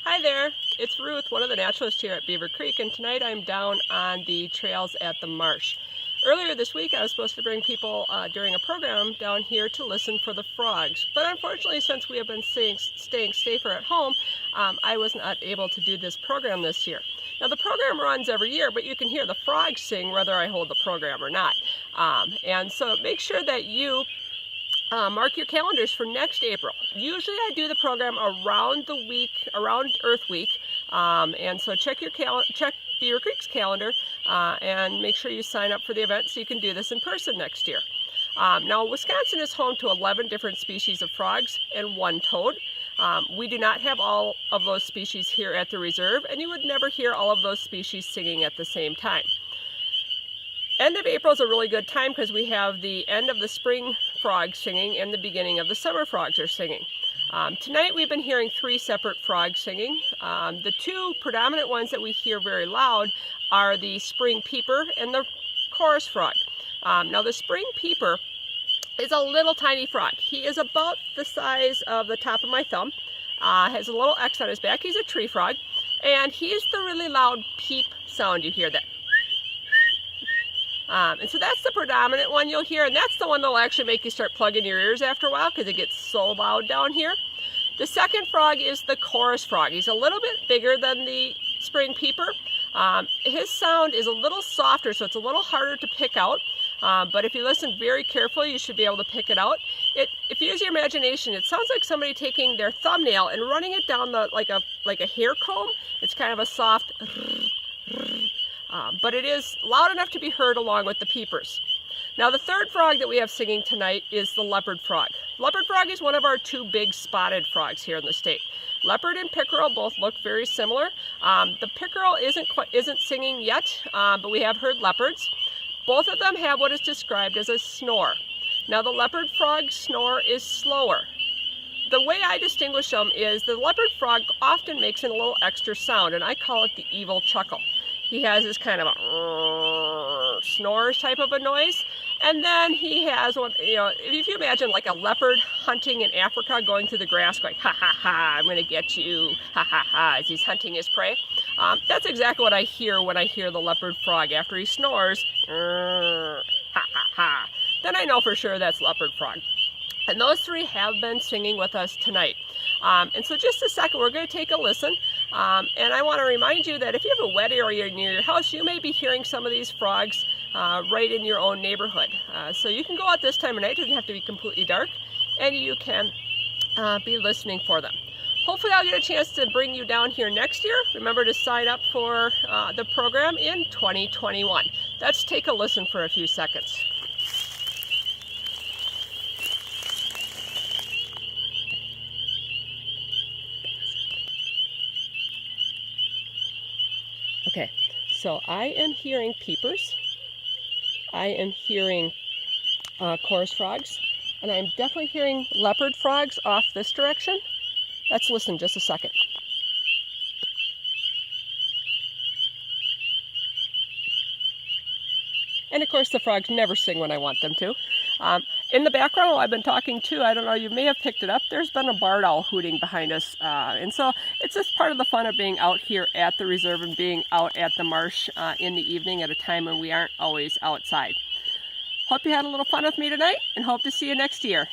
Hi there, it's Ruth, one of the naturalists here at Beaver Creek, and tonight I'm down on the trails at the marsh. Earlier this week I was supposed to bring people during a program down here to listen for the frogs, but unfortunately since we have been staying safer at home, I was not able to do this program this year. Now the program runs every year, but you can hear the frogs sing whether I hold the program or not. And so make sure that you mark your calendars for next April. Usually I do the program around Earth Week, and so check Beaver Creek's calendar and make sure you sign up for the event so you can do this in person next year. Now Wisconsin is home to 11 different species of frogs and 1 toad. We do not have all of those species here at the reserve, and you would never hear all of those species singing at the same time. End of April is a really good time because we have the end of the spring frogs singing and the beginning of the summer frogs are singing. Tonight we've been hearing 3 separate frogs singing. The 2 predominant ones that we hear very loud are the Spring Peeper and the chorus frog. Now the Spring Peeper is a little tiny frog. He is about the size of the top of my thumb, has a little X on his back. He's a tree frog, and he's the really loud peep sound you hear there. And so that's the predominant one you'll hear, and that's the one that'll actually make you start plugging your ears after a while because it gets so loud down here. The second frog is the chorus frog. He's a little bit bigger than the Spring Peeper. His sound is a little softer, so it's a little harder to pick out, but if you listen very carefully, you should be able to pick it out. If you use your imagination, it sounds like somebody taking their thumbnail and running it down like a hair comb. It's kind of a soft but it is loud enough to be heard along with the peepers. Now the third frog that we have singing tonight is the leopard frog. Leopard frog is one of our 2 big spotted frogs here in the state. Leopard and pickerel both look very similar. The pickerel isn't singing yet, but we have heard leopards. Both of them have what is described as a snore. Now the leopard frog's snore is slower. The way I distinguish them is the leopard frog often makes a little extra sound, and I call it the evil chuckle. He has this kind of a snore type of a noise, and then he has one, if you imagine like a leopard hunting in Africa going through the grass going, ha ha ha, I'm going to get you, ha ha ha, as he's hunting his prey. That's exactly what I hear when I hear the leopard frog. After he snores, ha ha ha, then I know for sure that's leopard frog. And those 3 have been singing with us tonight. And so just a second, we're going to take a listen. And I want to remind you that if you have a wet area near your house, you may be hearing some of these frogs right in your own neighborhood. So you can go out this time of night. It doesn't have to be completely dark. And you can be listening for them. Hopefully I'll get a chance to bring you down here next year. Remember to sign up for the program in 2021. Let's take a listen for a few seconds. Okay, so I am hearing peepers, I am hearing chorus frogs, and I'm definitely hearing leopard frogs off this direction. Let's listen just a second. And of course the frogs never sing when I want them to. In the background while I've been talking too, I don't know, you may have picked it up, there's been a barred owl hooting behind us. And so it's just part of the fun of being out here at the reserve and being out at the marsh in the evening at a time when we aren't always outside. Hope you had a little fun with me tonight and hope to see you next year.